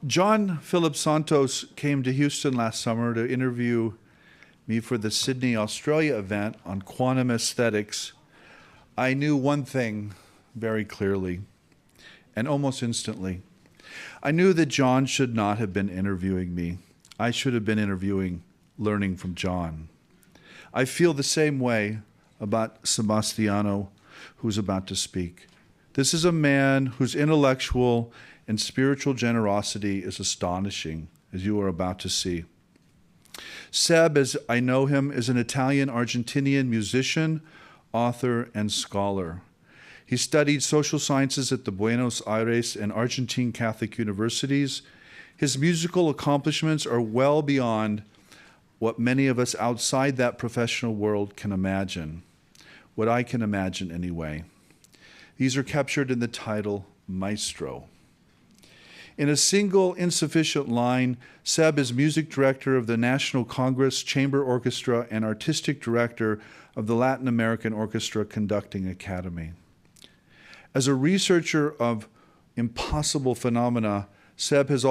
John Philip Santos came to Houston last summer to interview me for the Sydney, Australia event on quantum aesthetics. I knew one thing very clearly and almost instantly. I knew that John should not have been interviewing me. I should have been learning from John. I feel the same way about Sebastiano, who's about to speak. This is a man whose intellectual and spiritual generosity is astonishing, as you are about to see. Seb, as I know him, is an Italian-Argentinian musician, author, and scholar. He studied social sciences at the Buenos Aires and Argentine Catholic universities. His musical accomplishments are well beyond what many of us outside that professional world can imagine, what I can imagine anyway. These are captured in the title, Maestro. In a single insufficient line, Seb is music director of the National Congress Chamber Orchestra and artistic director of the Latin American Orchestra Conducting Academy. As a researcher of impossible phenomena, Seb has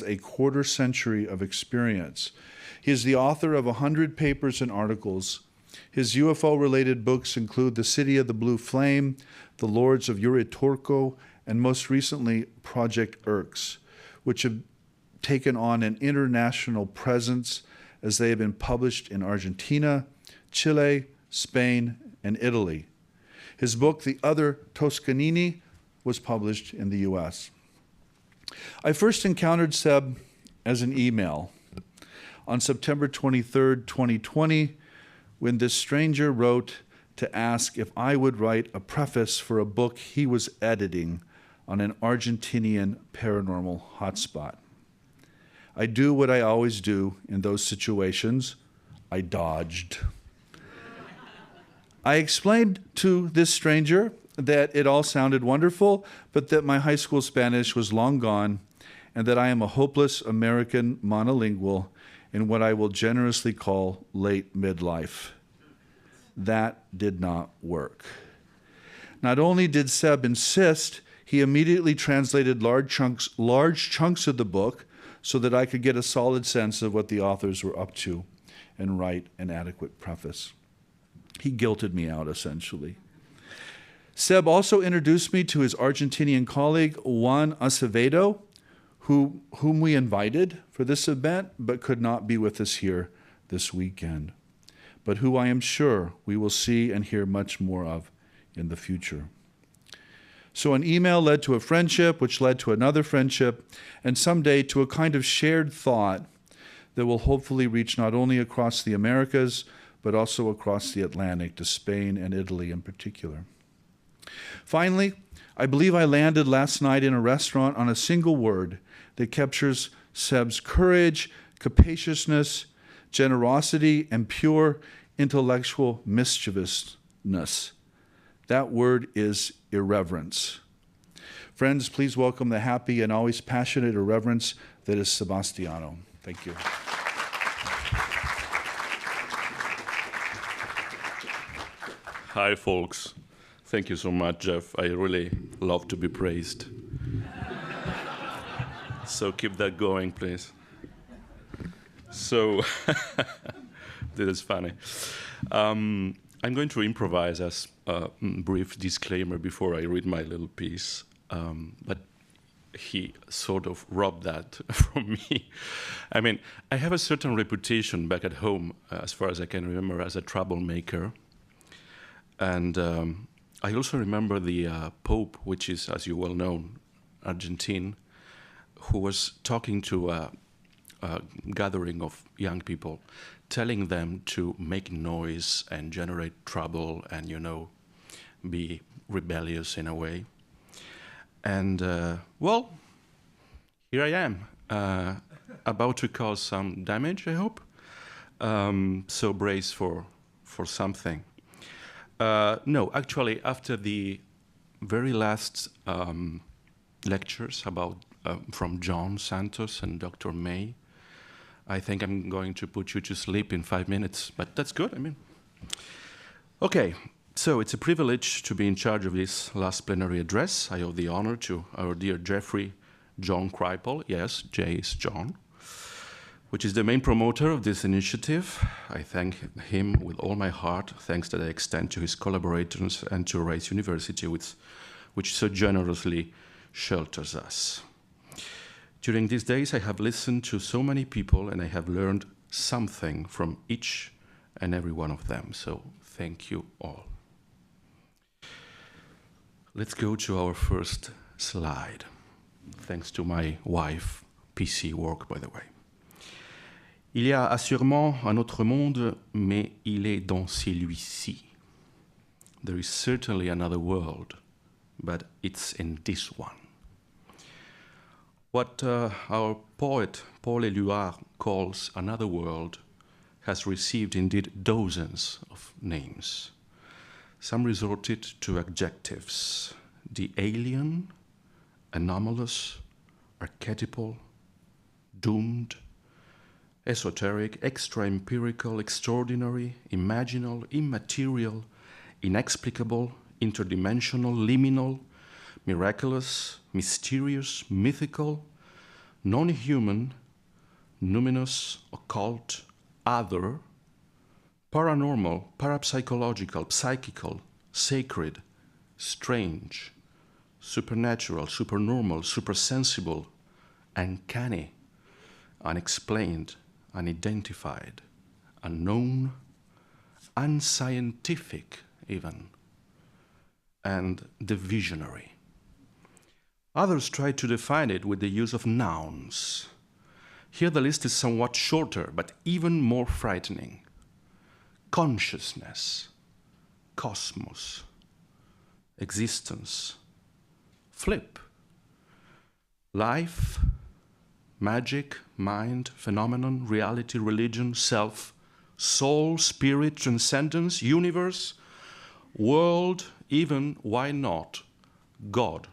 a quarter century of experience. He is the author of 100 papers and articles. His UFO-related books include The City of the Blue Flame, The Lords of Uritorco, and most recently, Project Erks, which have taken on an international presence as they have been published in Argentina, Chile, Spain, and Italy. His book, The Other Toscanini, was published in the US. I first encountered Seb as an email on September 23rd, 2020, when this stranger wrote to ask if I would write a preface for a book he was editing on an Argentinian paranormal hotspot. I do what I always do in those situations. I dodged. I explained to this stranger that it all sounded wonderful, but that my high school Spanish was long gone and that I am a hopeless American monolingual in what I will generously call late midlife. That did not work. Not only did Seb insist, he immediately translated large chunks of the book so that I could get a solid sense of what the authors were up to and write an adequate preface. He guilted me out, essentially. Seb also introduced me to his Argentinian colleague, Juan Acevedo, whom we invited for this event, but could not be with us here this weekend, but who I am sure we will see and hear much more of in the future. So an email led to a friendship, which led to another friendship, and someday to a kind of shared thought that will hopefully reach not only across the Americas, but also across the Atlantic to Spain and Italy in particular. Finally, I believe I landed last night in a restaurant on a single word that captures Seb's courage, capaciousness, generosity, and pure intellectual mischievousness. That word is irreverence. Friends, please welcome the happy and always passionate irreverence that is Sebastiano. Thank you. Hi, folks. Thank you so much, Jeff. I really love to be praised. So keep that going, please. So, this is funny. I'm going to improvise as a brief disclaimer before I read my little piece, but he sort of robbed that from me. I mean, I have a certain reputation back at home, as far as I can remember, as a troublemaker. And I also remember the Pope, which is, as you well know, Argentine, who was talking to a gathering of young people, telling them to make noise and generate trouble and, you know, be rebellious in a way. And, well, here I am, about to cause some damage, I hope. So brace for something. No, actually, after the very last lectures about from John Santos and Dr. May, I think I'm going to put you to sleep in 5 minutes, but that's good, I mean. Okay, so it's a privilege to be in charge of this last plenary address. I owe the honor to our dear Jeffrey John Kripal, yes, J is John, which is the main promoter of this initiative. I thank him with all my heart, thanks that I extend to his collaborators and to Rice University, which so generously shelters us. During these days, I have listened to so many people and I have learned something from each and every one of them, so thank you all. Let's go to our first slide. Thanks to my wife, PC work, by the way. Il y a assurément un autre monde, mais il est dans celui-ci. There is certainly another world, but it's in this one. What our poet Paul Éluard calls another world has received indeed dozens of names. Some resorted to adjectives: the alien, anomalous, archetypal, doomed, esoteric, extra-empirical, extraordinary, imaginal, immaterial, inexplicable, interdimensional, liminal, miraculous, mysterious, mythical, non-human, numinous, occult, other, paranormal, parapsychological, psychical, sacred, strange, supernatural, supernormal, supersensible, uncanny, unexplained, unidentified, unknown, unscientific even, and the visionary. Others try to define it with the use of nouns. Here the list is somewhat shorter, but even more frightening. Consciousness, cosmos, existence, flip, life, magic, mind, phenomenon, reality, religion, self, soul, spirit, transcendence, universe, world, even, why not, God.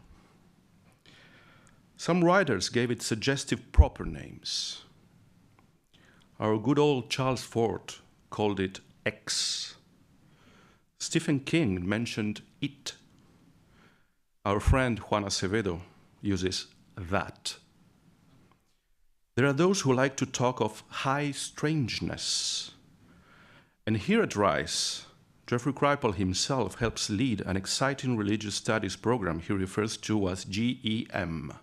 Some writers gave it suggestive proper names. Our good old Charles Fort called it X. Stephen King mentioned it. Our friend Juan Acevedo uses that. There are those who like to talk of high strangeness. And here at Rice, Jeffrey Kripal himself helps lead an exciting religious studies program he refers to as GEM,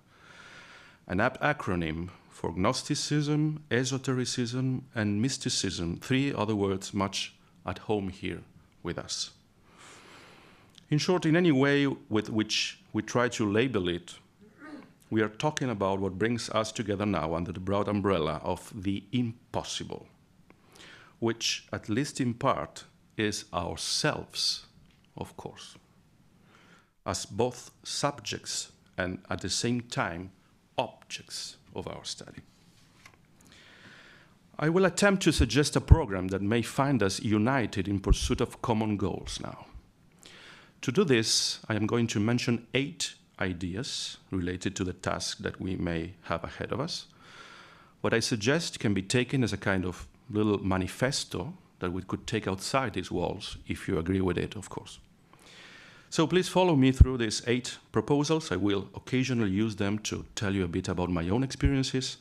an apt acronym for Gnosticism, Esotericism, and Mysticism, three other words much at home here with us. In short, in any way with which we try to label it, we are talking about what brings us together now under the broad umbrella of the impossible, which, at least in part, is ourselves, of course, as both subjects and at the same time objects of our study. I will attempt to suggest a program that may find us united in pursuit of common goals now. To do this, I am going to mention 8 ideas related to the task that we may have ahead of us. What I suggest can be taken as a kind of little manifesto that we could take outside these walls, if you agree with it, of course. So please follow me through these 8 proposals. I will occasionally use them to tell you a bit about my own experiences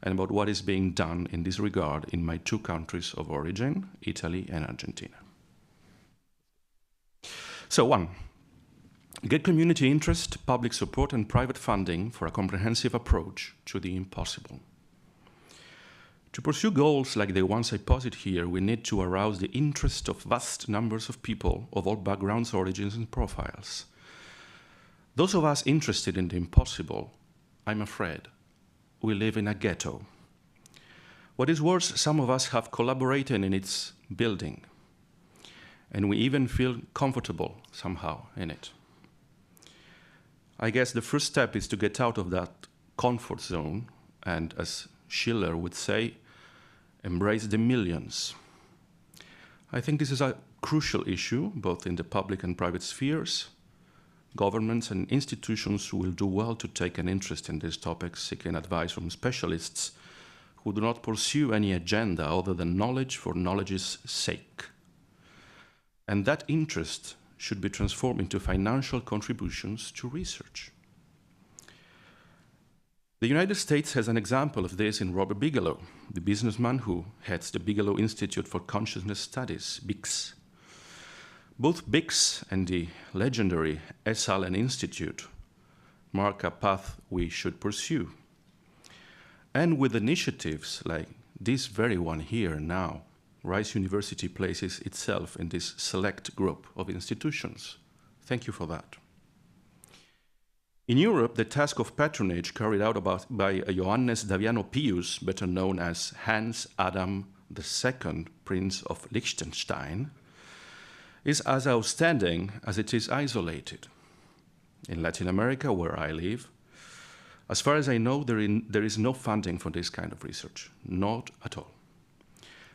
and about what is being done in this regard in my 2 countries of origin, Italy and Argentina. So 1, get community interest, public support, and private funding for a comprehensive approach to the impossible. To pursue goals like the ones I posit here, we need to arouse the interest of vast numbers of people of all backgrounds, origins, and profiles. Those of us interested in the impossible, I'm afraid, we live in a ghetto. What is worse, some of us have collaborated in its building, and we even feel comfortable somehow in it. I guess the first step is to get out of that comfort zone and, as Schiller would say, embrace the millions. I think this is a crucial issue, both in the public and private spheres. Governments and institutions will do well to take an interest in these topics, seeking advice from specialists who do not pursue any agenda other than knowledge for knowledge's sake. And that interest should be transformed into financial contributions to research. The United States has an example of this in Robert Bigelow, the businessman who heads the Bigelow Institute for Consciousness Studies, BICS. Both BICS and the legendary S. Allen Institute mark a path we should pursue. And with initiatives like this very one here now, Rice University places itself in this select group of institutions. Thank you for that. In Europe, the task of patronage carried out by Johannes Daviano Pius, better known as Hans Adam II, Prince of Liechtenstein, is as outstanding as it is isolated. In Latin America, where I live, as far as I know, there is no funding for this kind of research, not at all.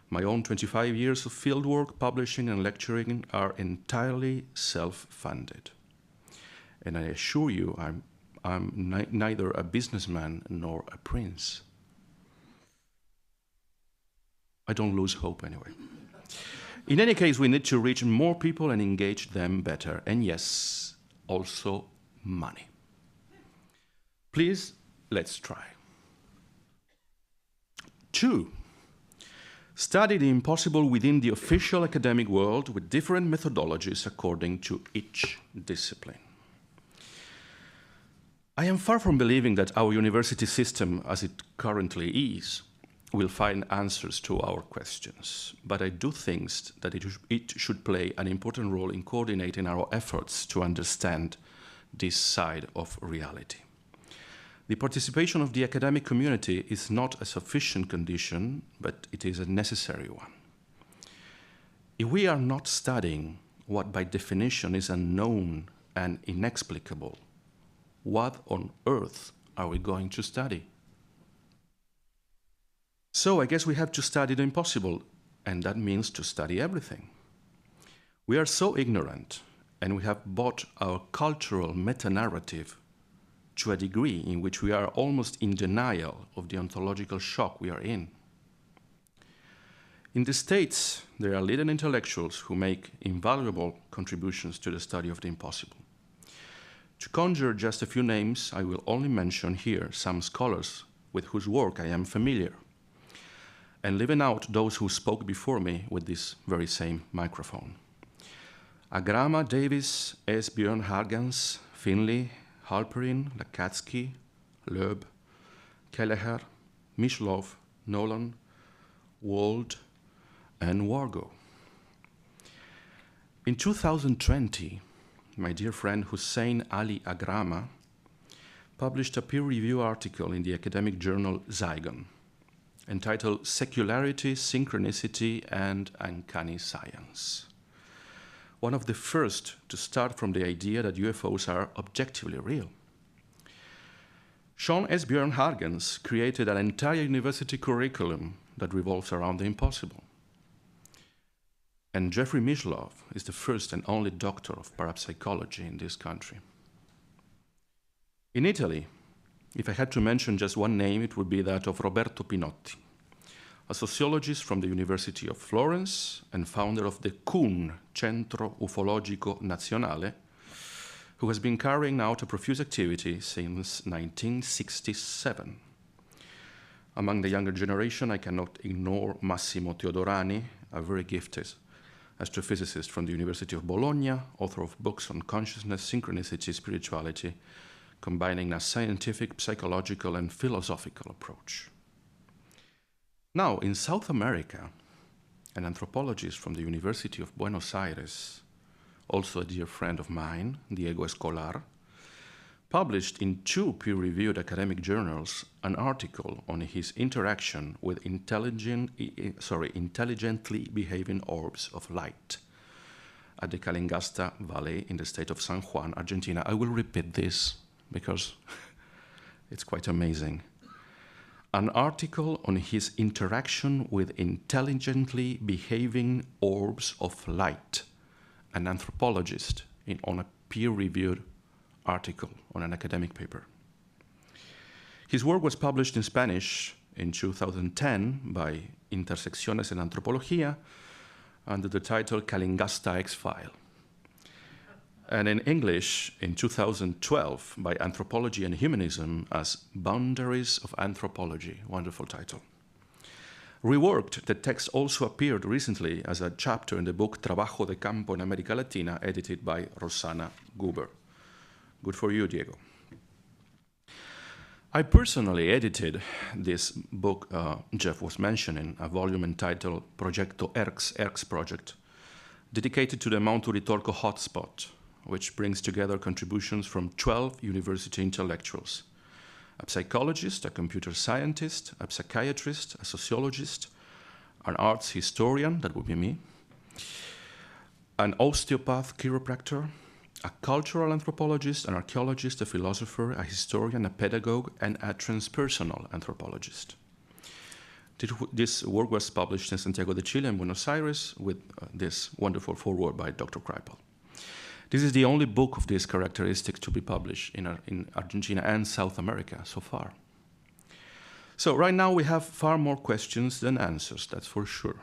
My own 25 years of fieldwork, publishing, and lecturing are entirely self-funded. And I assure you, I'm neither a businessman nor a prince. I don't lose hope anyway. In any case, we need to reach more people and engage them better. And yes, also money. Please, let's try. 2. Study the impossible within the official academic world with different methodologies according to each discipline. I am far from believing that our university system, as it currently is, will find answers to our questions, but I do think that it should play an important role in coordinating our efforts to understand this side of reality. The participation of the academic community is not a sufficient condition, but it is a necessary one. If we are not studying what by definition is unknown and inexplicable, what on earth are we going to study? So I guess we have to study the impossible, and that means to study everything. We are so ignorant, and we have bought our cultural meta-narrative to a degree in which we are almost in denial of the ontological shock we are in. In the States, there are leading intellectuals who make invaluable contributions to the study of the impossible. To conjure just a few names, I will only mention here some scholars with whose work I am familiar, and leaving out those who spoke before me with this very same microphone. Agrama, Davis, S. Björn Hargens, Finley, Halperin, Lakatsky, Loeb, Kelleher, Mishlov, Nolan, Wald, and Wargo. In 2020, my dear friend Hussein Ali Agrama published a peer-reviewed article in the academic journal Zygon, entitled Secularity, Synchronicity, and Uncanny Science. One of the first to start from the idea that UFOs are objectively real. Sean S. Björn Hargens created an entire university curriculum that revolves around the impossible. And Jeffrey Mishlov is the first and only doctor of parapsychology in this country. In Italy, if I had to mention just one name, it would be that of Roberto Pinotti, a sociologist from the University of Florence and founder of the CUN, Centro Ufologico Nazionale, who has been carrying out a profuse activity since 1967. Among the younger generation, I cannot ignore Massimo Teodorani, a very gifted astrophysicist from the University of Bologna, author of books on consciousness, synchronicity, spirituality, combining a scientific, psychological, and philosophical approach. Now, in South America, an anthropologist from the University of Buenos Aires, also a dear friend of mine, Diego Escolar, published in 2 peer-reviewed academic journals an article on his interaction with intelligently behaving orbs of light at the Calingasta Valley in the state of San Juan, Argentina. I will repeat this because it's quite amazing. An article on his interaction with intelligently behaving orbs of light, an anthropologist on a peer-reviewed article on an academic paper. His work was published in Spanish in 2010 by Intersecciones en Antropología under the title Calingasta X-File. and in English in 2012 by Anthropology and Humanism as Boundaries of Anthropology. Wonderful title. Reworked, the text also appeared recently as a chapter in the book Trabajo de Campo en América Latina, edited by Rosana Guber. Good for you, Diego. I personally edited this book Jeff was mentioning, a volume entitled Proyecto Erks Project, dedicated to the Mount Uritorco hotspot, which brings together contributions from 12 university intellectuals: a psychologist, a computer scientist, a psychiatrist, a sociologist, an arts historian, that would be me, an osteopath chiropractor, a cultural anthropologist, an archaeologist, a philosopher, a historian, a pedagogue, and a transpersonal anthropologist. This work was published in Santiago de Chile and Buenos Aires with this wonderful foreword by Dr. Kripal. This is the only book of these characteristics to be published in Argentina and South America so far. So right now we have far more questions than answers, that's for sure.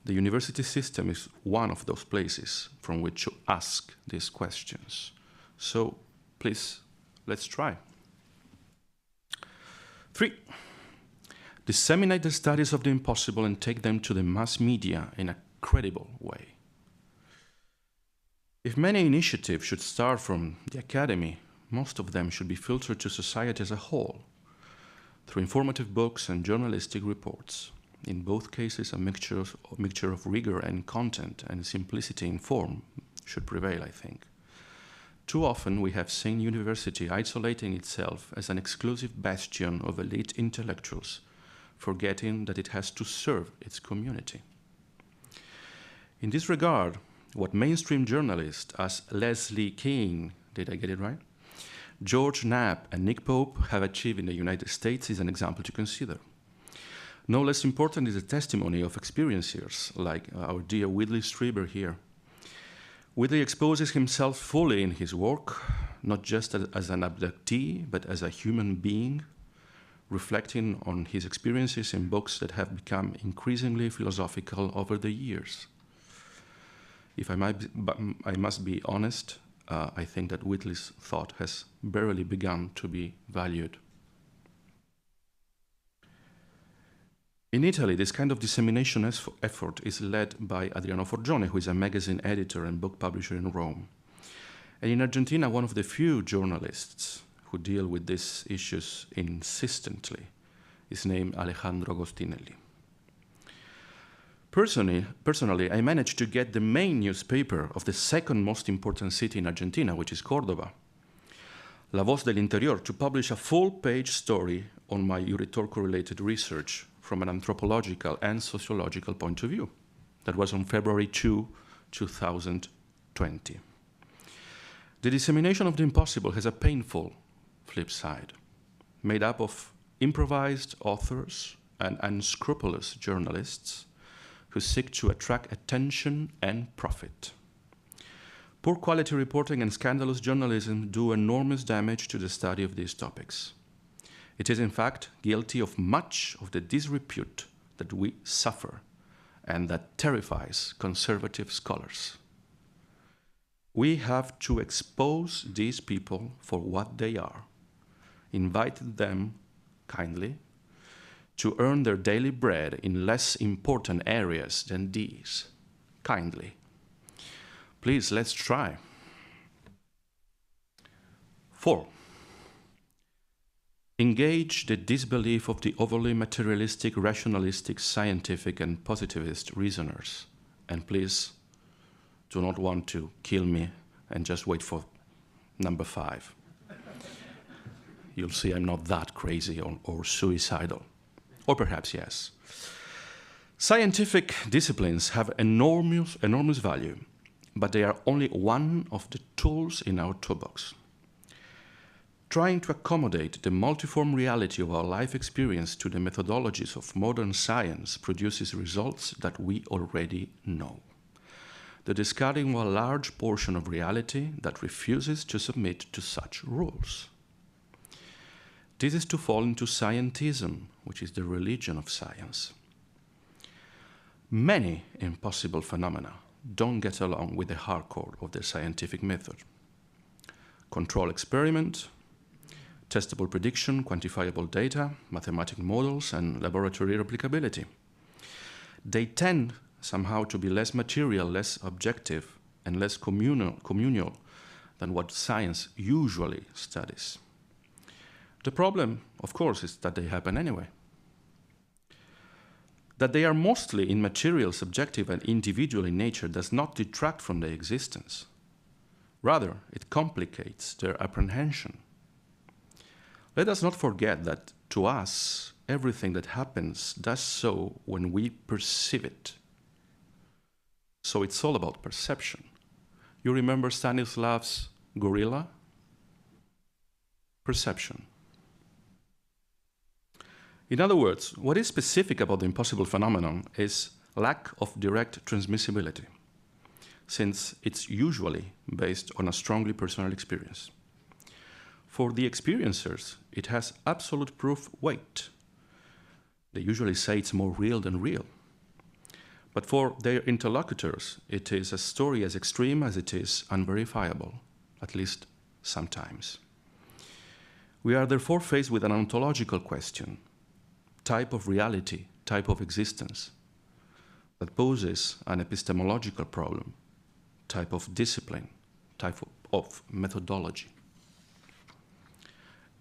The university system is one of those places from which to ask these questions. So please, let's try. 3. Disseminate the studies of the impossible and take them to the mass media in a credible way. If many initiatives should start from the academy, most of them should be filtered to society as a whole, through informative books and journalistic reports. In both cases, a mixture of rigor and content and simplicity in form should prevail, I think. Too often we have seen university isolating itself as an exclusive bastion of elite intellectuals, forgetting that it has to serve its community. In this regard, what mainstream journalists as Leslie King, did I get it right? George Knapp and Nick Pope have achieved in the United States is an example to consider. No less important is the testimony of experiencers like our dear Whitley Strieber here. Whitley exposes himself fully in his work, not just as an abductee, but as a human being, reflecting on his experiences in books that have become increasingly philosophical over the years. If I must be honest, I think that Whitley's thought has barely begun to be valued. In Italy, this kind of dissemination effort is led by Adriano Forgione, who is a magazine editor and book publisher in Rome. And in Argentina, one of the few journalists who deal with these issues insistently is named Alejandro Agostinelli. Personally, I managed to get the main newspaper of the second most important city in Argentina, which is Córdoba, La Voz del Interior, to publish a full-page story on my Uritorco-related research from an anthropological and sociological point of view. That was on February 2, 2020. The dissemination of the impossible has a painful flip side, made up of improvised authors and unscrupulous journalists who seek to attract attention and profit. Poor quality reporting and scandalous journalism do enormous damage to the study of these topics. It is in fact guilty of much of the disrepute that we suffer and that terrifies conservative scholars. We have to expose these people for what they are, invite them kindly to earn their daily bread in less important areas than these, kindly. Please, let's try. 4. Engage the disbelief of the overly materialistic, rationalistic, scientific, and positivist reasoners. And please do not want to kill me and just wait for number 5. You'll see I'm not that crazy or suicidal. Or perhaps yes. Scientific disciplines have enormous value, but they are only one of the tools in our toolbox. Trying to accommodate the multiform reality of our life experience to the methodologies of modern science produces results that we already know. The discarding of a large portion of reality that refuses to submit to such rules. This is to fall into scientism, which is the religion of science. Many impossible phenomena don't get along with the hardcore of the scientific method. Control experiment, testable prediction, quantifiable data, mathematical models, and laboratory replicability. They tend somehow to be less material, less objective, and less communal than what science usually studies. The problem, of course, is that they happen anyway. That they are mostly immaterial, subjective, and individual in nature does not detract from their existence. Rather, it complicates their apprehension. Let us not forget that, to us, everything that happens does so when we perceive it. So it's all about perception. You remember Stanislav's gorilla? Perception. In other words, what is specific about the impossible phenomenon is lack of direct transmissibility, since it's usually based on a strongly personal experience. For the experiencers, it has absolute proof weight. They usually say it's more real than real. But for their interlocutors, it is a story as extreme as it is unverifiable, at least sometimes. We are therefore faced with an ontological question, type of reality, type of existence, that poses an epistemological problem, type of discipline, type of methodology.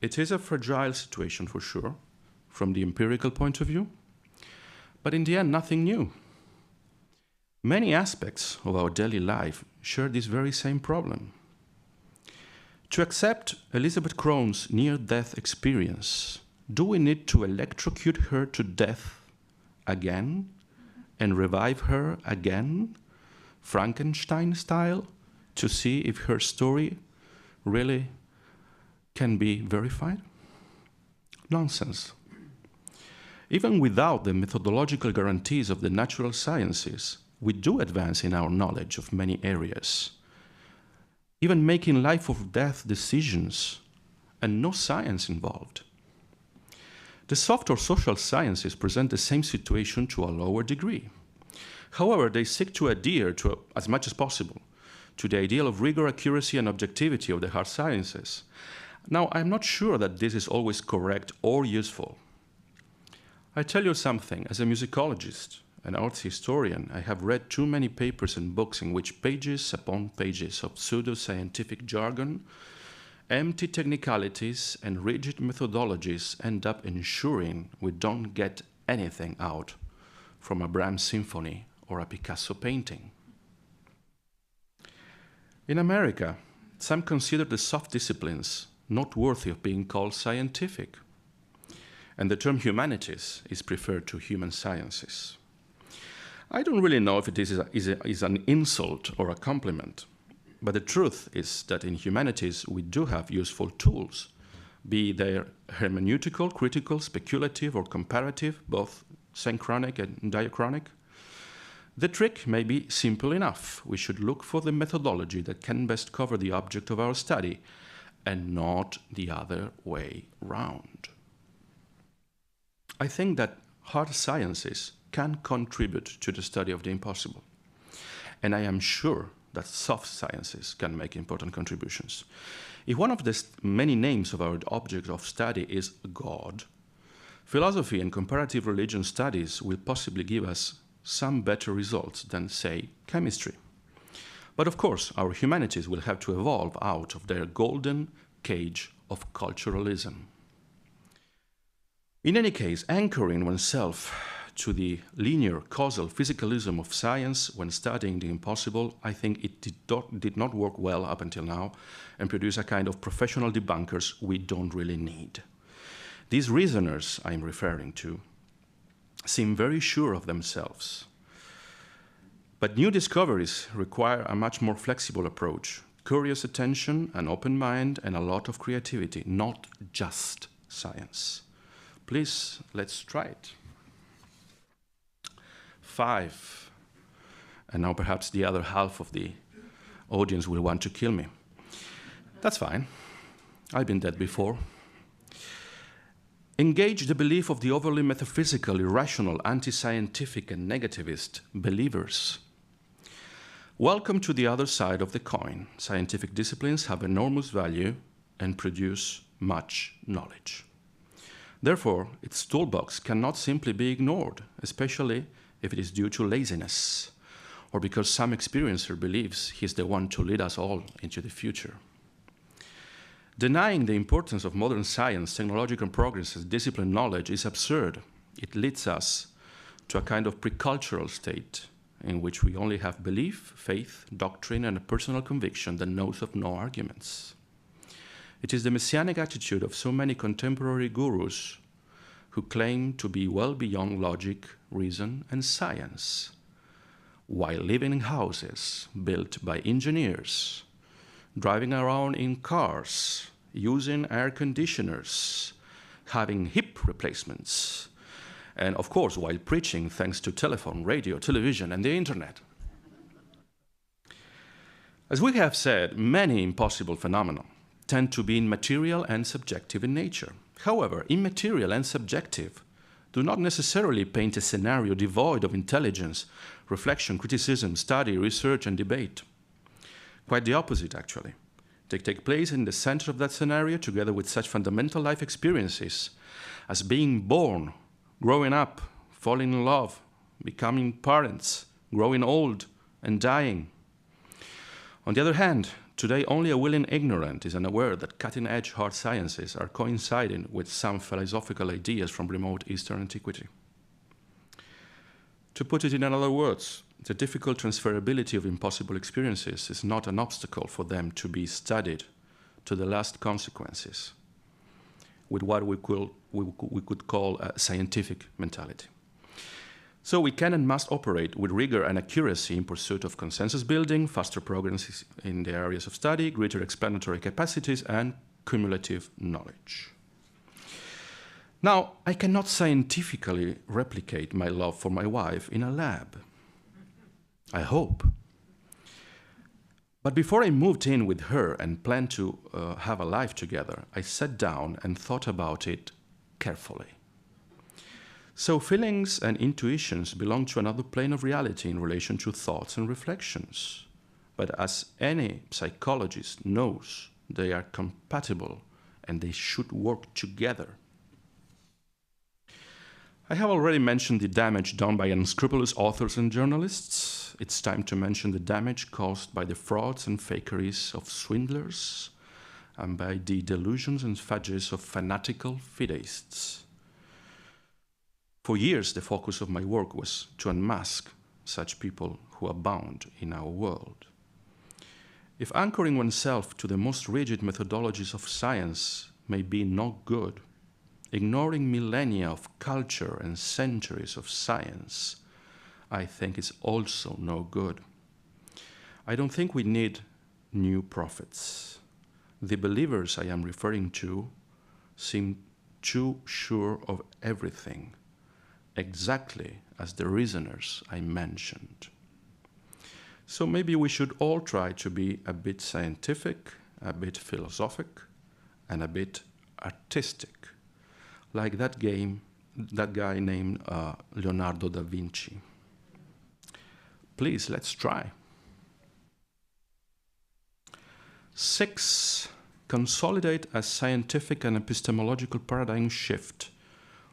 It is a fragile situation for sure, from the empirical point of view, but in the end, nothing new. Many aspects of our daily life share this very same problem. To accept Elizabeth Crohn's near-death experience, do we need to electrocute her to death again and revive her again, Frankenstein style, to see if her story really can be verified? Nonsense. Even without the methodological guarantees of the natural sciences, we do advance in our knowledge of many areas, even making life or death decisions, and no science involved. The soft or social sciences present the same situation to a lower degree. However, they seek to adhere to, as much as possible, to the ideal of rigor, accuracy, and objectivity of the hard sciences. Now, I'm not sure that this is always correct or useful. I tell you something, as a musicologist, an arts historian, I have read too many papers and books in which pages upon pages of pseudo-scientific jargon, empty technicalities, and rigid methodologies end up ensuring we don't get anything out from a Brahms symphony or a Picasso painting. In America, some consider the soft disciplines not worthy of being called scientific, and the term humanities is preferred to human sciences. I don't really know if it is an insult or a compliment, but the truth is that in humanities we do have useful tools, be they hermeneutical, critical, speculative, or comparative, both synchronic and diachronic. The trick may be simple enough. We should look for the methodology that can best cover the object of our study, and not the other way round. I think that hard sciences can contribute to the study of the impossible, and I am sure that soft sciences can make important contributions. If one of the many names of our object of study is God, philosophy and comparative religion studies will possibly give us some better results than, say, chemistry. But of course, our humanities will have to evolve out of their golden cage of culturalism. In any case, anchoring oneself to the linear causal physicalism of science when studying the impossible, I think it did not work well up until now and produce a kind of professional debunkers we don't really need. These reasoners I'm referring to seem very sure of themselves. But new discoveries require a much more flexible approach, curious attention, an open mind, and a lot of creativity, not just science. Please, let's try it. 5, and now perhaps the other half of the audience will want to kill me. That's fine. I've been dead before. Engage the belief of the overly metaphysical, irrational, anti-scientific, and negativist believers. Welcome to the other side of the coin. Scientific disciplines have enormous value and produce much knowledge. Therefore, its toolbox cannot simply be ignored, especially if it is due to laziness or because some experiencer believes he's the one to lead us all into the future. Denying the importance of modern science, technological progress, and discipline knowledge is absurd. It leads us to a kind of pre-cultural state in which we only have belief, faith, doctrine, and a personal conviction that knows of no arguments. It is the messianic attitude of so many contemporary gurus who claim to be well beyond logic, reason, and science, while living in houses built by engineers, driving around in cars, using air conditioners, having hip replacements, and of course, while preaching thanks to telephone, radio, television, and the internet. As we have said, many impossible phenomena tend to be immaterial and subjective in nature. However, immaterial and subjective do not necessarily paint a scenario devoid of intelligence, reflection, criticism, study, research, and debate. Quite the opposite, actually. They take place in the center of that scenario together with such fundamental life experiences as being born, growing up, falling in love, becoming parents, growing old, and dying. On the other hand, today only a willing ignorant is unaware that cutting-edge hard sciences are coinciding with some philosophical ideas from remote Eastern antiquity. To put it in other words, the difficult transferability of impossible experiences is not an obstacle for them to be studied to the last consequences with what we could call a scientific mentality. So we can and must operate with rigor and accuracy in pursuit of consensus building, faster progress in the areas of study, greater explanatory capacities, and cumulative knowledge. Now, I cannot scientifically replicate my love for my wife in a lab. I hope. But before I moved in with her and planned to have a life together, I sat down and thought about it carefully. So feelings and intuitions belong to another plane of reality in relation to thoughts and reflections. But as any psychologist knows, they are compatible and they should work together. I have already mentioned the damage done by unscrupulous authors and journalists. It's time to mention the damage caused by the frauds and fakeries of swindlers and by the delusions and fudges of fanatical fideists. For years, the focus of my work was to unmask such people who abound in our world. If anchoring oneself to the most rigid methodologies of science may be no good, ignoring millennia of culture and centuries of science, I think is also no good. I don't think we need new prophets. The believers I am referring to seem too sure of everything, exactly as the reasoners I mentioned. So maybe we should all try to be a bit scientific, a bit philosophic, and a bit artistic, like that guy named Leonardo da Vinci. Please, let's try. 6, consolidate a scientific and epistemological paradigm shift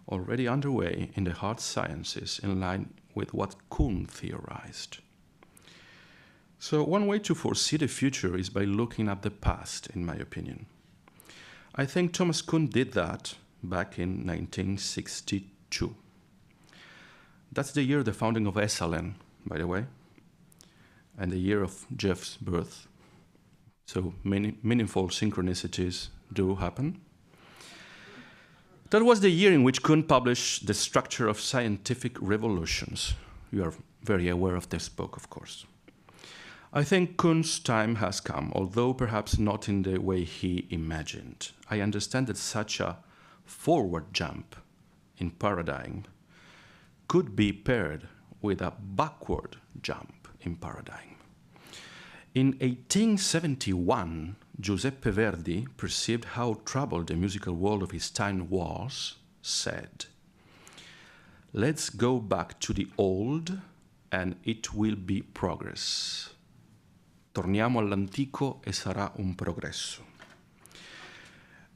already underway in the hard sciences in line with what Kuhn theorized. So one way to foresee the future is by looking at the past, in my opinion. I think Thomas Kuhn did that back in 1962. That's the year of the founding of Esalen, by the way, and the year of Jeff's birth. So many meaningful synchronicities do happen. That was the year in which Kuhn published The Structure of Scientific Revolutions. You are very aware of this book, of course. I think Kuhn's time has come, although perhaps not in the way he imagined. I understand that such a forward jump in paradigm could be paired with a backward jump in paradigm. In 1871, Giuseppe Verdi perceived how troubled the musical world of his time was, said, "Let's go back to the old and it will be progress." Torniamo all'antico e sarà un progresso.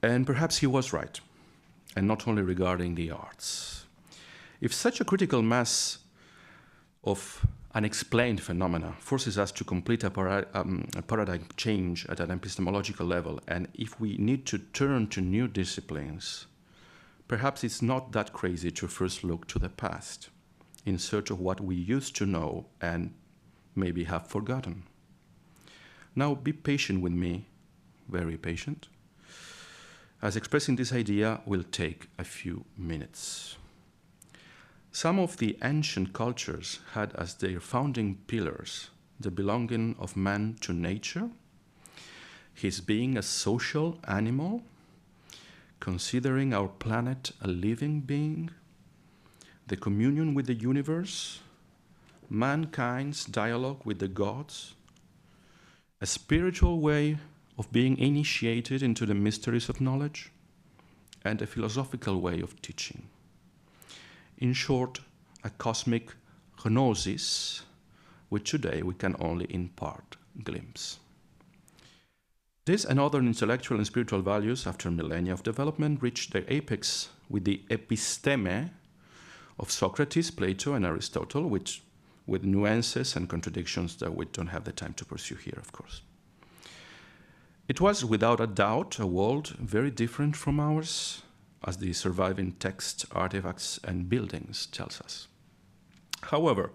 And perhaps he was right, and not only regarding the arts. If such a critical mass of unexplained phenomena forces us to complete a paradigm change at an epistemological level, and if we need to turn to new disciplines, perhaps it's not that crazy to first look to the past in search of what we used to know and maybe have forgotten. Now be patient with me, very patient, as expressing this idea will take a few minutes. Some of the ancient cultures had as their founding pillars the belonging of man to nature, his being a social animal, considering our planet a living being, the communion with the universe, mankind's dialogue with the gods, a spiritual way of being initiated into the mysteries of knowledge, and a philosophical way of teaching. In short, a cosmic gnosis, which today we can only in part glimpse. This and other intellectual and spiritual values, after millennia of development, reached their apex with the episteme of Socrates, Plato, and Aristotle, with nuances and contradictions that we don't have the time to pursue here, of course. It was, without a doubt, a world very different from ours, as the surviving text, artifacts, and buildings tells us. However,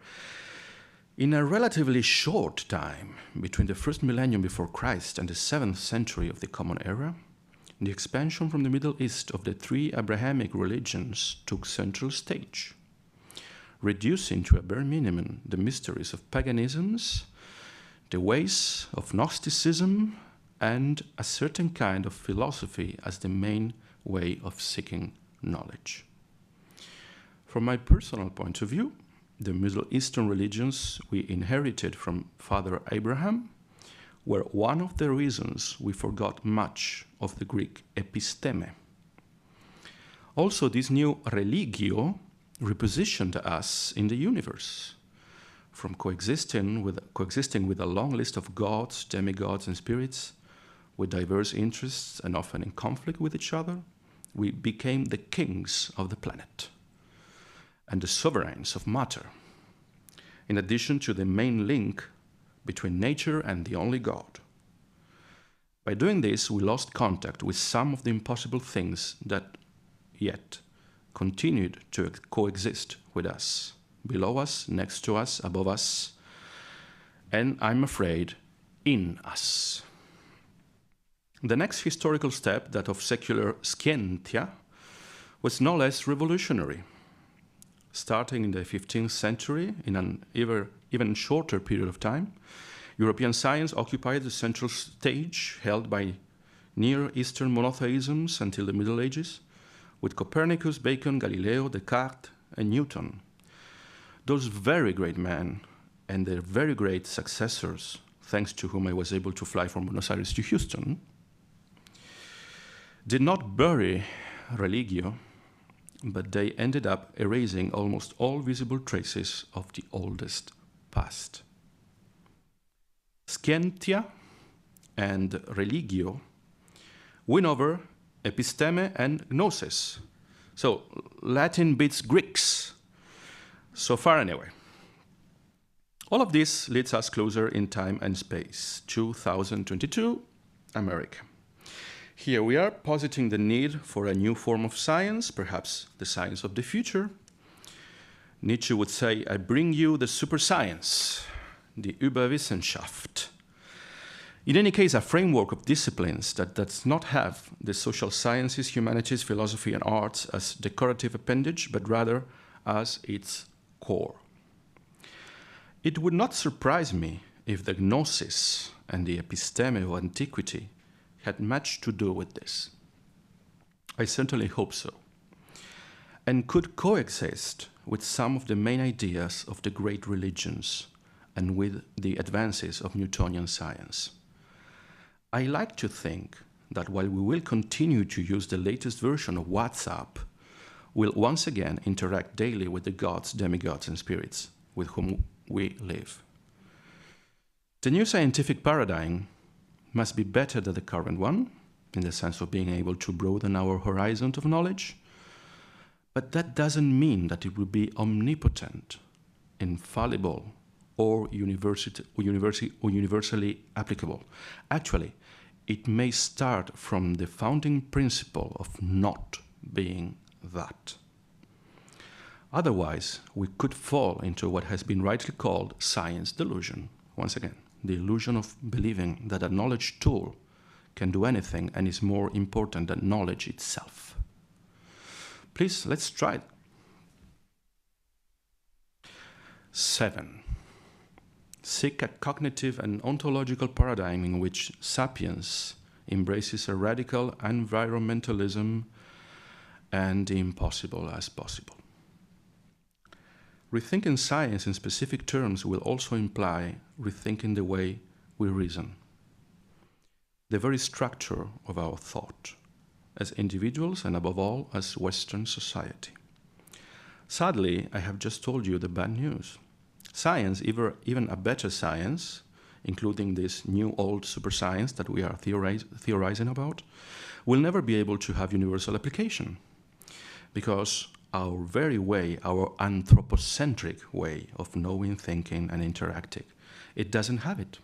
in a relatively short time, between the first millennium before Christ and the 7th century of the Common Era, the expansion from the Middle East of the three Abrahamic religions took central stage, reducing to a bare minimum the mysteries of paganisms, the ways of Gnosticism, and a certain kind of philosophy as the main way of seeking knowledge. From my personal point of view, the Middle Eastern religions we inherited from Father Abraham were one of the reasons we forgot much of the Greek episteme. Also, this new religio repositioned us in the universe, from coexisting with a long list of gods, demigods, and spirits, with diverse interests and often in conflict with each other, we became the kings of the planet and the sovereigns of matter, in addition to the main link between nature and the only God. By doing this, we lost contact with some of the impossible things that yet continued to coexist with us, below us, next to us, above us, and I'm afraid, in us. The next historical step, that of secular scientia, was no less revolutionary. Starting in the 15th century, in an even shorter period of time, European science occupied the central stage held by Near Eastern monotheisms until the Middle Ages, with Copernicus, Bacon, Galileo, Descartes, and Newton. Those very great men and their very great successors, thanks to whom I was able to fly from Buenos Aires to Houston, did not bury religio, but they ended up erasing almost all visible traces of the oldest past. Scientia and religio win over episteme and gnosis. So Latin beats Greeks. So far anyway. All of this leads us closer in time and space. 2022, America. Here we are positing the need for a new form of science, perhaps the science of the future. Nietzsche would say, I bring you the super science, the Überwissenschaft. In any case, a framework of disciplines that does not have the social sciences, humanities, philosophy, and arts as decorative appendage, but rather as its core. It would not surprise me if the gnosis and the episteme of antiquity had much to do with this. I certainly hope so, and could coexist with some of the main ideas of the great religions and with the advances of Newtonian science. I like to think that while we will continue to use the latest version of WhatsApp, we'll once again interact daily with the gods, demigods, and spirits with whom we live. The new scientific paradigm must be better than the current one, in the sense of being able to broaden our horizon of knowledge, but that doesn't mean that it will be omnipotent, infallible, or universally applicable. Actually, it may start from the founding principle of not being that. Otherwise, we could fall into what has been rightly called science delusion. Once again, the illusion of believing that a knowledge tool can do anything and is more important than knowledge itself. Please, let's try it. 7. Seek a cognitive and ontological paradigm in which sapiens embraces a radical environmentalism and the impossible as possible. Rethinking science in specific terms will also imply rethinking the way we reason, the very structure of our thought, as individuals and above all as Western society. Sadly, I have just told you the bad news. Science, even a better science, including this new old super science that we are theorizing about, will never be able to have universal application, because our very way, our anthropocentric way of knowing, thinking, and interacting, it doesn't have it.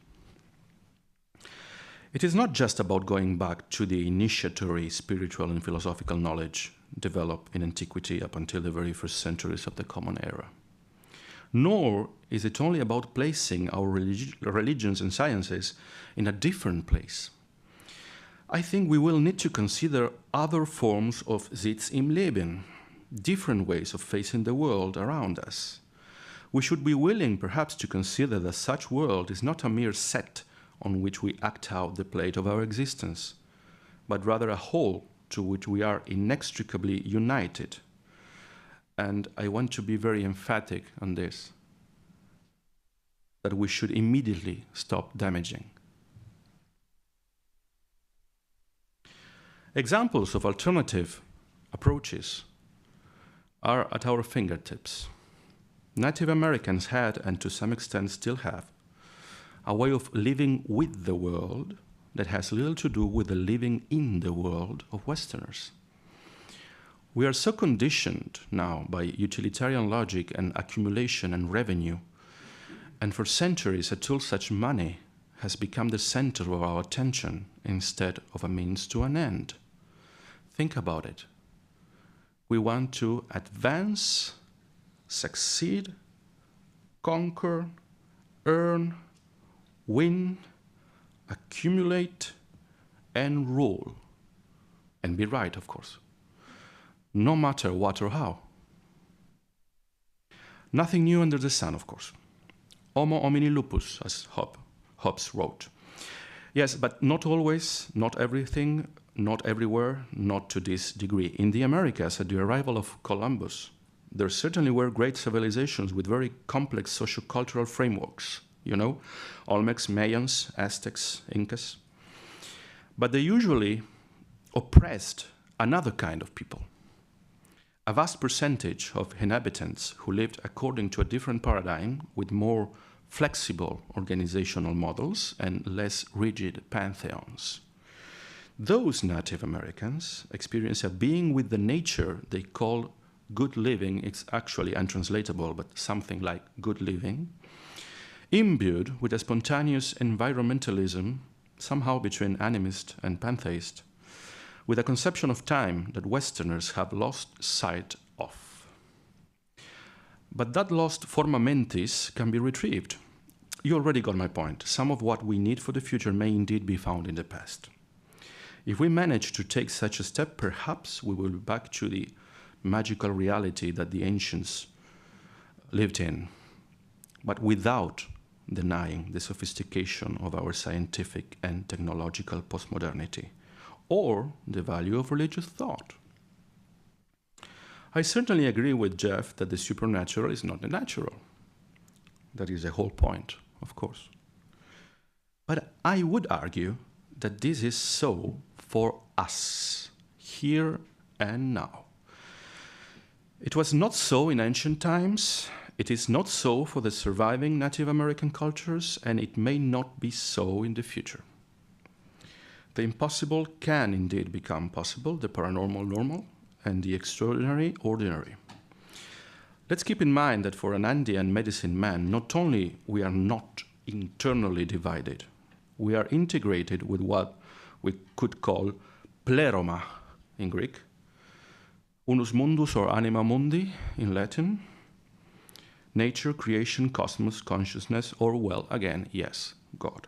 It is not just about going back to the initiatory spiritual and philosophical knowledge developed in antiquity up until the very first centuries of the Common Era. Nor is it only about placing our religions and sciences in a different place. I think we will need to consider other forms of Sitz im Leben, different ways of facing the world around us. We should be willing, perhaps, to consider that such world is not a mere set on which we act out the plate of our existence, but rather a whole to which we are inextricably united. And I want to be very emphatic on this, that we should immediately stop damaging. Examples of alternative approaches are at our fingertips. Native Americans had, and to some extent still have, a way of living with the world that has little to do with the living in the world of Westerners. We are so conditioned now by utilitarian logic and accumulation and revenue, and for centuries a tool such money has become the center of our attention instead of a means to an end. Think about it. We want to advance, succeed, conquer, earn, win, accumulate, and rule. And be right, of course. No matter what or how. Nothing new under the sun, of course. Homo homini lupus, as Hobbes wrote. Yes, but not always, not everything, not everywhere, not to this degree. In the Americas, at the arrival of Columbus, there certainly were great civilizations with very complex socio-cultural frameworks. You know, Olmecs, Mayans, Aztecs, Incas. But they usually oppressed another kind of people. A vast percentage of inhabitants who lived according to a different paradigm with more flexible organizational models and less rigid pantheons. Those Native Americans experience a being with the nature they call good living. It's actually untranslatable, but something like good living, imbued with a spontaneous environmentalism, somehow between animist and pantheist, with a conception of time that Westerners have lost sight of. But that lost forma mentis can be retrieved. You already got my point. Some of what we need for the future may indeed be found in the past. If we manage to take such a step, perhaps we will be back to the magical reality that the ancients lived in, but without denying the sophistication of our scientific and technological postmodernity, or the value of religious thought. I certainly agree with Jeff that the supernatural is not the natural. That is the whole point, of course. But I would argue that this is so for us, here and now. It was not so in ancient times, It is not so for the surviving Native American cultures, and it may not be so in the future. The impossible can indeed become possible, the paranormal normal, and the extraordinary ordinary. Let's keep in mind that for an Andean medicine man, not only we are not internally divided, we are integrated with what we could call pleroma in Greek, unus mundus or anima mundi in Latin, nature, creation, cosmos, consciousness, or, well, again, yes, God.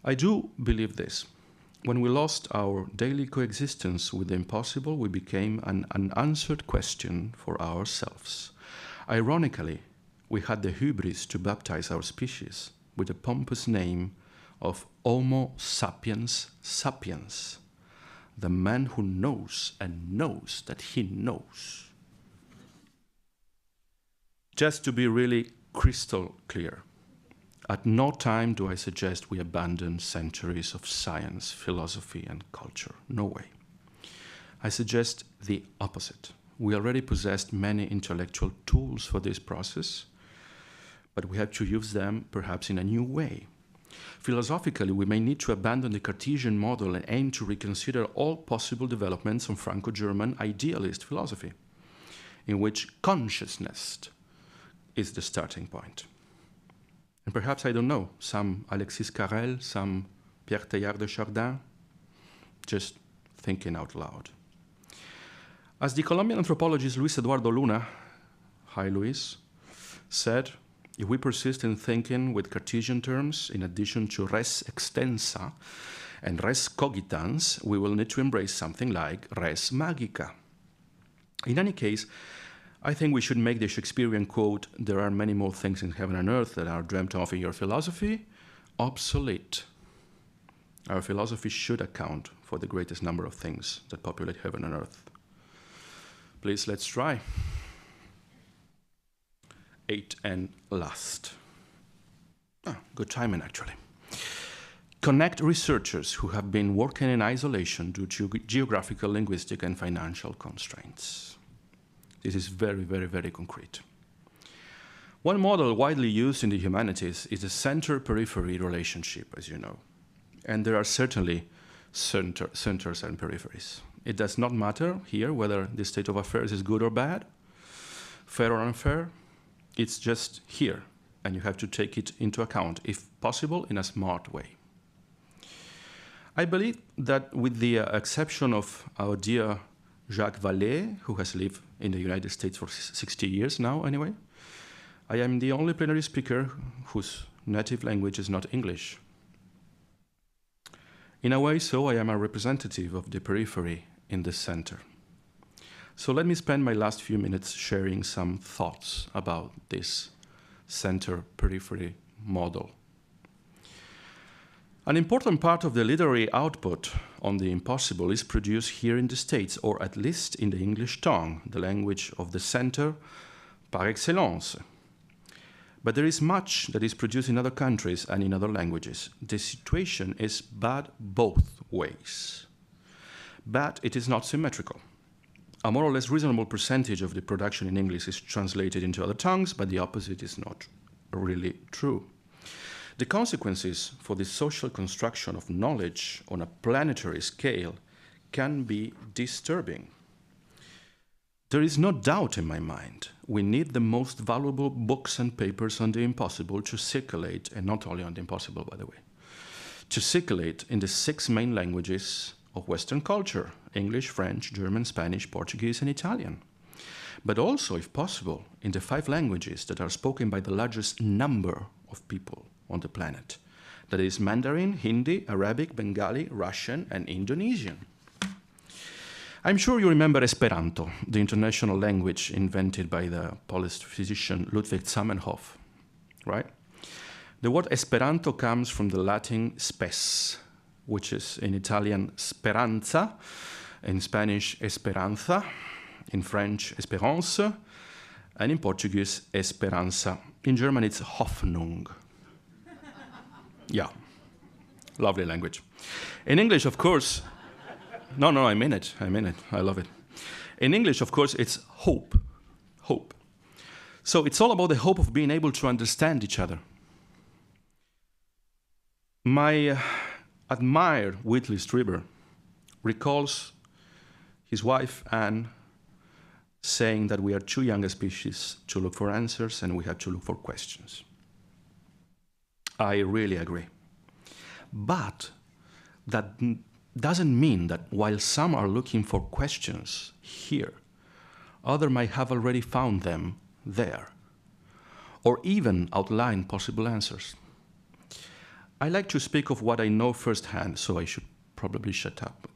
I do believe this. When we lost our daily coexistence with the impossible, we became an unanswered question for ourselves. Ironically, we had the hubris to baptize our species with the pompous name of Homo sapiens sapiens, the man who knows and knows that he knows. Just to be really crystal clear, at no time do I suggest we abandon centuries of science, philosophy, and culture. No way. I suggest the opposite. We already possessed many intellectual tools for this process, but we have to use them perhaps in a new way. Philosophically, we may need to abandon the Cartesian model and aim to reconsider all possible developments on Franco-German idealist philosophy, in which consciousness is the starting point. And perhaps, I don't know, some Alexis Carrel, some Pierre Teilhard de Chardin, just thinking out loud. As the Colombian anthropologist Luis Eduardo Luna, hi Luis, said, if we persist in thinking with Cartesian terms, in addition to res extensa and res cogitans, we will need to embrace something like res magica. In any case, I think we should make the Shakespearean quote, there are many more things in heaven and earth that are dreamt of in your philosophy, obsolete. Our philosophy should account for the greatest number of things that populate heaven and earth. Please, let's try. 8 and last. Good timing, actually. Connect researchers who have been working in isolation due to geographical, linguistic, and financial constraints. This is very, very, very concrete. One model widely used in the humanities is the center-periphery relationship, as you know. And there are certainly centers and peripheries. It does not matter here whether the state of affairs is good or bad, fair or unfair. It's just here, and you have to take it into account, if possible, in a smart way. I believe that with the exception of our dear Jacques Vallée, who has lived in the United States for 60 years now, anyway, I am the only plenary speaker whose native language is not English. In a way, so I am a representative of the periphery in the center. So let me spend my last few minutes sharing some thoughts about this center-periphery model. An important part of the literary output on the impossible is produced here in the States, or at least in the English tongue, the language of the center par excellence. But there is much that is produced in other countries and in other languages. The situation is bad both ways. But it is not symmetrical. A more or less reasonable percentage of the production in English is translated into other tongues, but the opposite is not really true. The consequences for the social construction of knowledge on a planetary scale can be disturbing. There is no doubt in my mind we need the most valuable books and papers on the impossible to circulate, and not only on the impossible, by the way, to circulate in the 6 main languages of Western culture: English, French, German, Spanish, Portuguese, and Italian. But also, if possible, in the 5 languages that are spoken by the largest number of people on the planet. That is Mandarin, Hindi, Arabic, Bengali, Russian, and Indonesian. I'm sure you remember Esperanto, the international language invented by the Polish physician Ludwig Zamenhof, right? The word Esperanto comes from the Latin spes, which is in Italian speranza, in Spanish esperanza, in French espérance, and in Portuguese esperanza. In German it's Hoffnung. Yeah, lovely language. In English, of course, no, I mean it, I love it. In English, of course, it's hope, hope. So it's all about the hope of being able to understand each other. My admired Whitley Strieber recalls his wife Anne saying that we are too young a species to look for answers and we have to look for questions. I really agree. But that doesn't mean that while some are looking for questions here, others might have already found them there, or even outline possible answers. I like to speak of what I know firsthand, so I should probably shut up.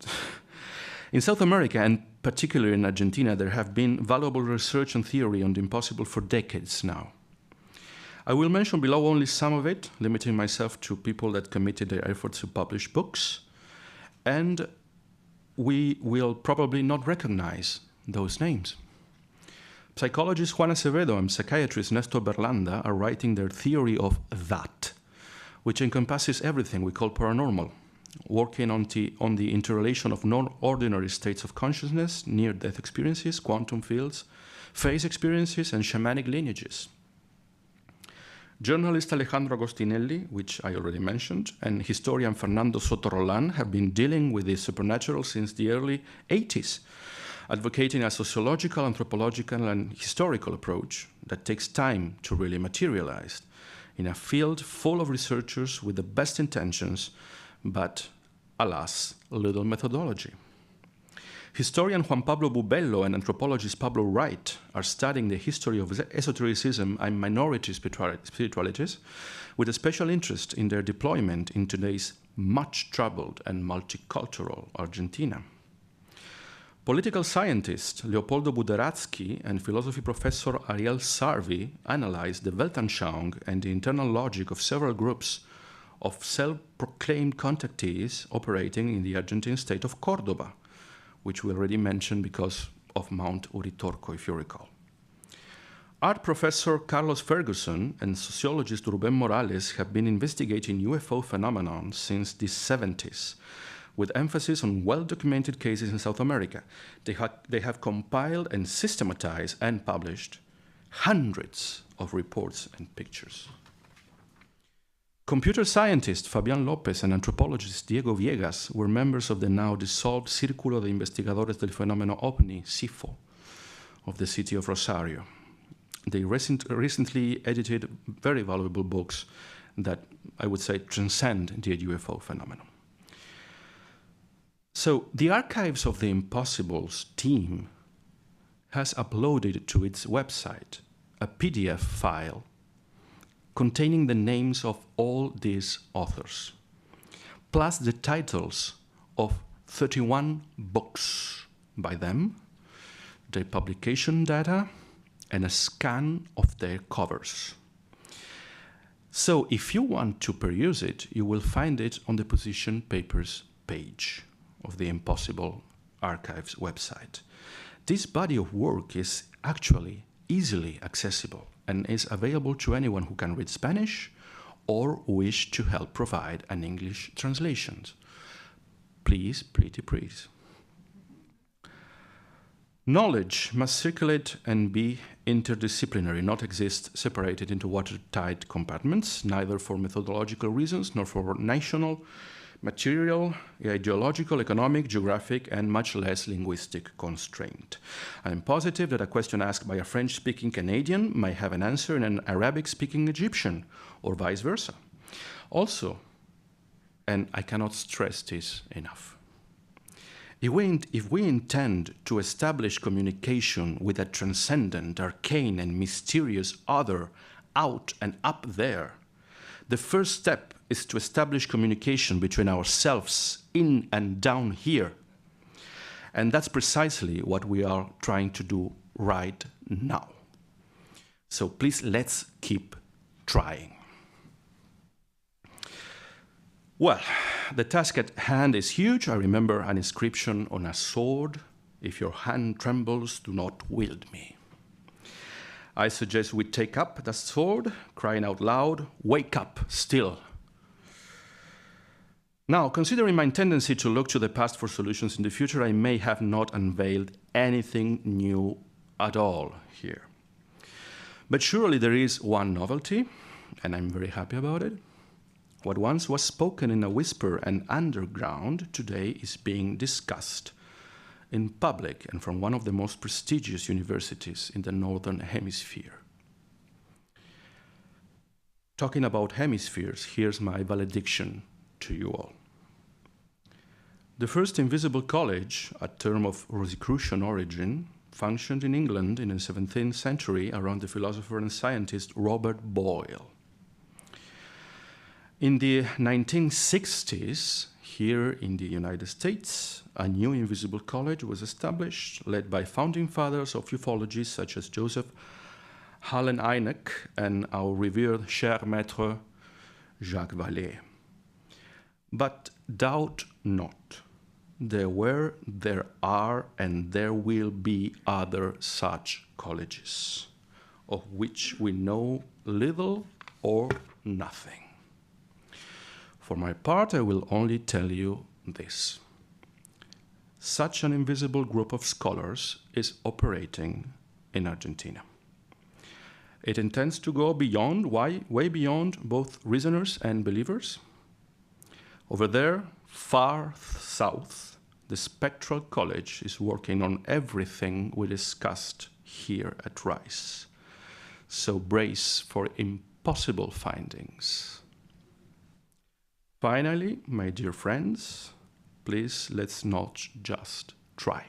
In South America, and particularly in Argentina, there have been valuable research and theory on the impossible for decades now. I will mention below only some of it, limiting myself to people that committed their efforts to publish books, and we will probably not recognize those names. Psychologist Juan Acevedo and psychiatrist Nestor Berlanda are writing their theory of that, which encompasses everything we call paranormal, working on the interrelation of non-ordinary states of consciousness, near-death experiences, quantum fields, phase experiences, and shamanic lineages. Journalist Alejandro Agostinelli, which I already mentioned, and historian Fernando Soto-Roland have been dealing with the supernatural since the early 80s, advocating a sociological, anthropological, and historical approach that takes time to really materialize in a field full of researchers with the best intentions, but, alas, little methodology. Historian Juan Pablo Bubello and anthropologist Pablo Wright are studying the history of esotericism and minority spiritualities with a special interest in their deployment in today's much troubled and multicultural Argentina. Political scientist Leopoldo Buderatsky and philosophy professor Ariel Sarvi analyzed the Weltanschauung and the internal logic of several groups of self-proclaimed contactees operating in the Argentine state of Cordoba, which we already mentioned because of Mount Uritorco, if you recall. Art professor Carlos Ferguson and sociologist Ruben Morales have been investigating UFO phenomenon since the 70s, with emphasis on well-documented cases in South America. They have compiled and systematized and published hundreds of reports and pictures. Computer scientist Fabián López and anthropologist Diego Viegas were members of the now dissolved Círculo de Investigadores del Fenómeno OVNI, CIFO, of the city of Rosario. They recently edited very valuable books that I would say transcend the UFO phenomenon. So the Archives of the Impossibles team has uploaded to its website a PDF file containing the names of all these authors, plus the titles of 31 books by them, their publication data, and a scan of their covers. So if you want to peruse it, you will find it on the Position Papers page of the Impossible Archives website. This body of work is actually easily accessible and is available to anyone who can read Spanish or wish to help provide an English translation. Please, pretty please. Knowledge must circulate and be interdisciplinary, not exist separated into watertight compartments, neither for methodological reasons nor for national, material, ideological, economic, geographic, and much less linguistic constraint. I am positive that a question asked by a French-speaking Canadian might have an answer in an Arabic-speaking Egyptian, or vice versa. Also, and I cannot stress this enough, if we intend to establish communication with a transcendent, arcane, and mysterious other out and up there, the first step is to establish communication between ourselves in and down here. And that's precisely what we are trying to do right now. So please, let's keep trying. Well, the task at hand is huge. I remember an inscription on a sword: "If your hand trembles, do not wield me." I suggest we take up the sword, crying out loud, "Wake up, still." Now, considering my tendency to look to the past for solutions in the future, I may have not unveiled anything new at all here. But surely there is one novelty, and I'm very happy about it. What once was spoken in a whisper and underground today is being discussed in public and from one of the most prestigious universities in the Northern Hemisphere. Talking about hemispheres, here's my valediction to you all. The first invisible college, a term of Rosicrucian origin, functioned in England in the 17th century around the philosopher and scientist Robert Boyle. In the 1960s, here in the United States, a new invisible college was established, led by founding fathers of ufology such as Joseph Hallen Hynek and our revered cher maître Jacques Vallée. But doubt not, there were, there are, and there will be other such colleges, of which we know little or nothing. For my part, I will only tell you this. Such an invisible group of scholars is operating in Argentina. It intends to go beyond, way beyond both reasoners and believers. Over there, far south, the Spectral College is working on everything we discussed here at Rice. So brace for impossible findings. Finally, my dear friends, please let's not just try.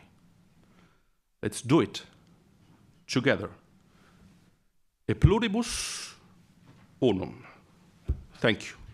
Let's do it together. E pluribus unum. Thank you.